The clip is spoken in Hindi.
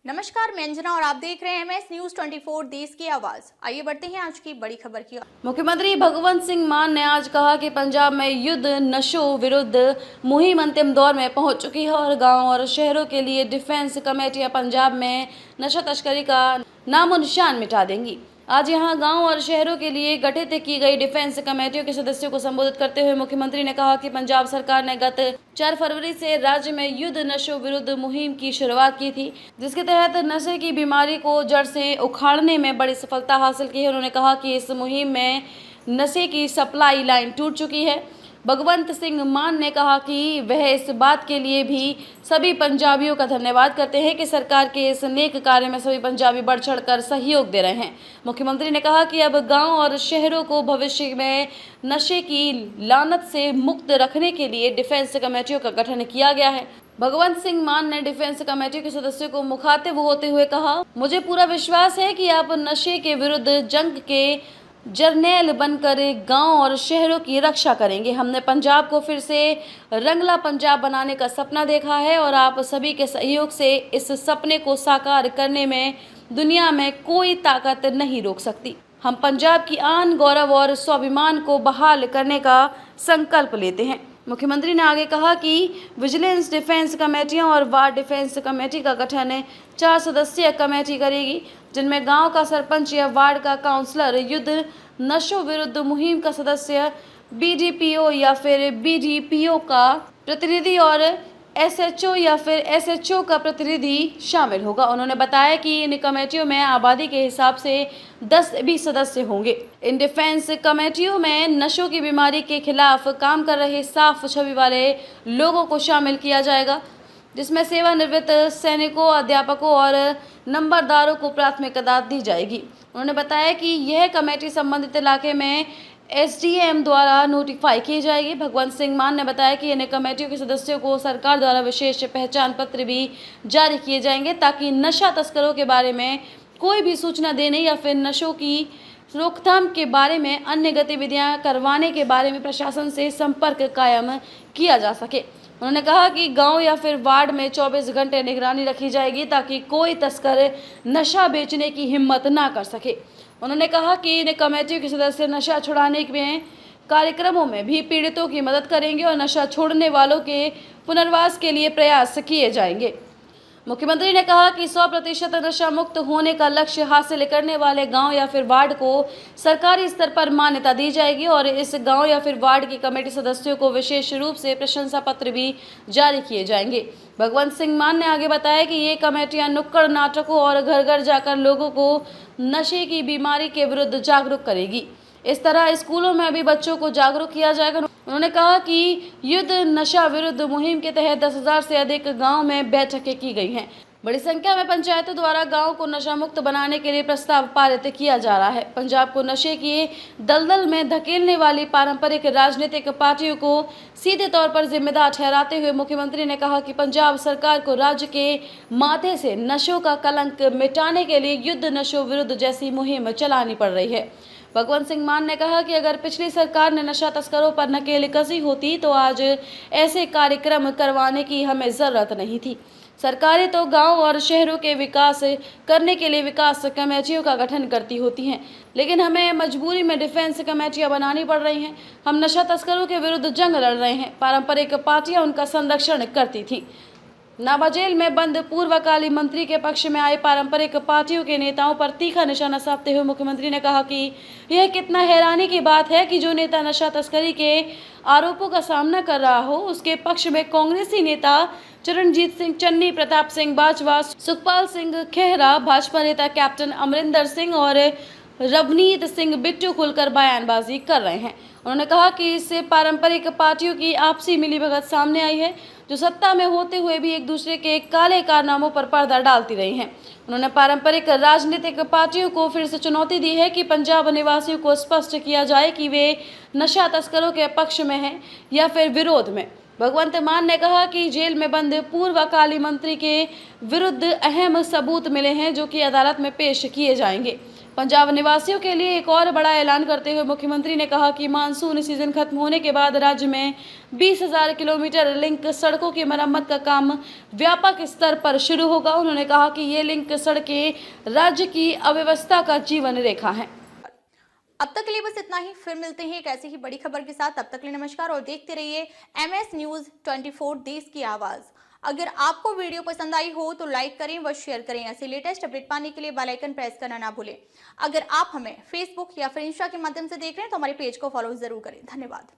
नमस्कार, मैं अंजना और आप देख रहे हैं MS न्यूज 24 देश की आवाज। आइए बढ़ते हैं आज की बड़ी खबर की ओर। मुख्यमंत्री भगवंत सिंह मान ने आज कहा कि पंजाब में युद्ध नशों विरुद्ध मुहिम अंतिम दौर में पहुंच चुकी है और गांव और शहरों के लिए डिफेंस कमेटियां पंजाब में नशा तस्करी का नामो निशान मिटा देंगी। आज यहां गांव और शहरों के लिए गठित की गई डिफेंस कमेटियों के सदस्यों को संबोधित करते हुए मुख्यमंत्री ने कहा कि पंजाब सरकार ने गत 4 फरवरी से राज्य में युद्ध नशों विरुद्ध मुहिम की शुरुआत की थी, जिसके तहत नशे की बीमारी को जड़ से उखाड़ने में बड़ी सफलता हासिल की है। उन्होंने कहा कि इस मुहिम में नशे की सप्लाई लाइन टूट चुकी है। भगवंत सिंह मान ने कहा कि वह इस बात के लिए भी सभी पंजाबियों का धन्यवाद करते हैं कि सरकार के इस नेक कार्य में सभी पंजाबी बढ़ चढ़कर सहयोग दे रहे हैं। मुख्यमंत्री ने कहा कि अब गांव और शहरों को भविष्य में नशे की लानत से मुक्त रखने के लिए डिफेंस कमेटियों का गठन किया गया है। भगवंत सिंह मान ने डिफेंस कमेटी के सदस्यों को मुखातिब होते हुए कहा, मुझे पूरा विश्वास है कि आप नशे के विरुद्ध जंग के जर्नैल बनकर गांव और शहरों की रक्षा करेंगे। हमने पंजाब को फिर से रंगला पंजाब बनाने का सपना देखा है और आप सभी के सहयोग से इस सपने को साकार करने में दुनिया में कोई ताकत नहीं रोक सकती। हम पंजाब की आन, गौरव और स्वाभिमान को बहाल करने का संकल्प लेते हैं। मुख्यमंत्री ने आगे कहा कि विजिलेंस डिफेंस कमेटियां और वार्ड डिफेंस कमेटी का गठन 4 सदस्यीय कमेटी करेगी, जिनमें गांव का सरपंच या वार्ड का काउंसलर, युद्ध नशों विरुद्ध मुहिम का सदस्य, BDPO या फिर BDPO का प्रतिनिधि और SHO या फिर SHO का प्रतिनिधि शामिल होगा। उन्होंने बताया कि इन कमेटियों में आबादी के हिसाब से 10 भी सदस्य होंगे। इन डिफेंस कमेटियों में नशों की बीमारी के खिलाफ काम कर रहे साफ छवि वाले लोगों को शामिल किया जाएगा, जिसमें सेवानिवृत्त सैनिकों, अध्यापकों और नंबरदारों को प्राथमिकता दी जाएगी। उन्होंने बताया कि यह कमेटी संबंधित इलाके में SDM द्वारा नोटिफाई की जाएगी। भगवंत सिंह मान ने बताया कि इन कमेटियों के सदस्यों को सरकार द्वारा विशेष पहचान पत्र भी जारी किए जाएंगे, ताकि नशा तस्करों के बारे में कोई भी सूचना देने या फिर नशों की रोकथाम के बारे में अन्य गतिविधियां करवाने के बारे में प्रशासन से संपर्क कायम किया जा सके। उन्होंने कहा कि गांव या फिर वार्ड में 24 घंटे निगरानी रखी जाएगी, ताकि कोई तस्कर नशा बेचने की हिम्मत ना कर सके। उन्होंने कहा कि इन कमेटियों के सदस्य नशा छुड़ाने में कार्यक्रमों में भी पीड़ितों की मदद करेंगे और नशा छोड़ने वालों के पुनर्वास के लिए प्रयास किए जाएंगे। मुख्यमंत्री ने कहा कि 100% नशा मुक्त होने का लक्ष्य हासिल करने वाले गांव या फिर वार्ड को सरकारी स्तर पर मान्यता दी जाएगी और इस गांव या फिर वार्ड की कमेटी सदस्यों को विशेष रूप से प्रशंसा पत्र भी जारी किए जाएंगे। भगवंत सिंह मान ने आगे बताया कि ये कमेटियां नुक्कड़ नाटकों और घर घर जाकर लोगों को नशे की बीमारी के विरुद्ध जागरूक करेगी। इस तरह स्कूलों में भी बच्चों को जागरूक किया जाएगा। उन्होंने कहा कि युद्ध नशा विरुद्ध मुहिम के तहत 10,000 से अधिक गांव में बैठकें की गई हैं। बड़ी संख्या में पंचायतों द्वारा गांव को नशा मुक्त बनाने के लिए प्रस्ताव पारित किया जा रहा है। पंजाब को नशे की दलदल में धकेलने वाली पारंपरिक राजनीतिक पार्टियों को सीधे तौर पर जिम्मेदार ठहराते हुए मुख्यमंत्री ने कहा कि पंजाब सरकार को राज्य के माथे से नशों का कलंक मिटाने के लिए युद्ध नशों विरुद्ध जैसी मुहिम चलानी पड़ रही है। भगवंत सिंह मान ने कहा कि अगर पिछली सरकार ने नशा तस्करों पर नकेल कसी होती तो आज ऐसे कार्यक्रम करवाने की हमें ज़रूरत नहीं थी। सरकारें तो गांव और शहरों के विकास करने के लिए विकास कमेटियों का गठन करती होती हैं, लेकिन हमें मजबूरी में डिफेंस कमेटियां बनानी पड़ रही हैं। हम नशा तस्करों के विरुद्ध जंग लड़ रहे हैं। पारंपरिक पार्टियां उनका संरक्षण करती थी। नाभा जेल में बंद पूर्वकाली मंत्री के पक्ष में आए पारंपरिक पार्टियों के नेताओं पर तीखा निशाना साधते हुए मुख्यमंत्री ने कहा कि यह कितना हैरानी की बात है कि जो नेता नशा तस्करी के आरोपों का सामना कर रहा हो, उसके पक्ष में कांग्रेसी नेता चरणजीत सिंह चन्नी, प्रताप सिंह बाजवा, सुखपाल सिंह खेहरा, भाजपा नेता कैप्टन अमरिंदर सिंह और रवनीत सिंह बिट्टू खुलकर बयानबाजी कर रहे हैं। उन्होंने कहा कि इससे पारंपरिक पार्टियों की आपसी मिलीभगत सामने आई है, जो सत्ता में होते हुए भी एक दूसरे के काले कारनामों पर पर्दा डालती रही हैं। उन्होंने पारंपरिक राजनीतिक पार्टियों को फिर से चुनौती दी है कि पंजाब निवासियों को स्पष्ट किया जाए कि वे नशा तस्करों के पक्ष में हैं या फिर विरोध में। भगवंत मान ने कहा कि जेल में बंद पूर्वकाली मंत्री के विरुद्ध अहम सबूत मिले हैं, जो कि अदालत में पेश किए जाएंगे। पंजाब निवासियों के लिए एक और बड़ा ऐलान करते हुए मुख्यमंत्री ने कहा कि मानसून सीजन खत्म होने के बाद राज्य में 20,000 किलोमीटर लिंक सड़कों की मरम्मत का काम व्यापक स्तर पर शुरू होगा। उन्होंने कहा कि ये लिंक सड़कें राज्य की अव्यवस्था का जीवन रेखा हैं। अब तक के लिए बस इतना ही, फिर मिलते हैं एक ऐसी ही बड़ी खबर के साथ। तब तक के लिए नमस्कार और देखते रहिए MS न्यूज़ 24 देश की आवाज़। अगर आपको वीडियो पसंद आई हो तो लाइक करें व शेयर करें। ऐसे लेटेस्ट अपडेट पाने के लिए बेल आइकन प्रेस करना ना भूलें। अगर आप हमें फेसबुक या फिर इंस्टा के माध्यम से देख रहे हैं तो हमारे पेज को फॉलो जरूर करें। धन्यवाद।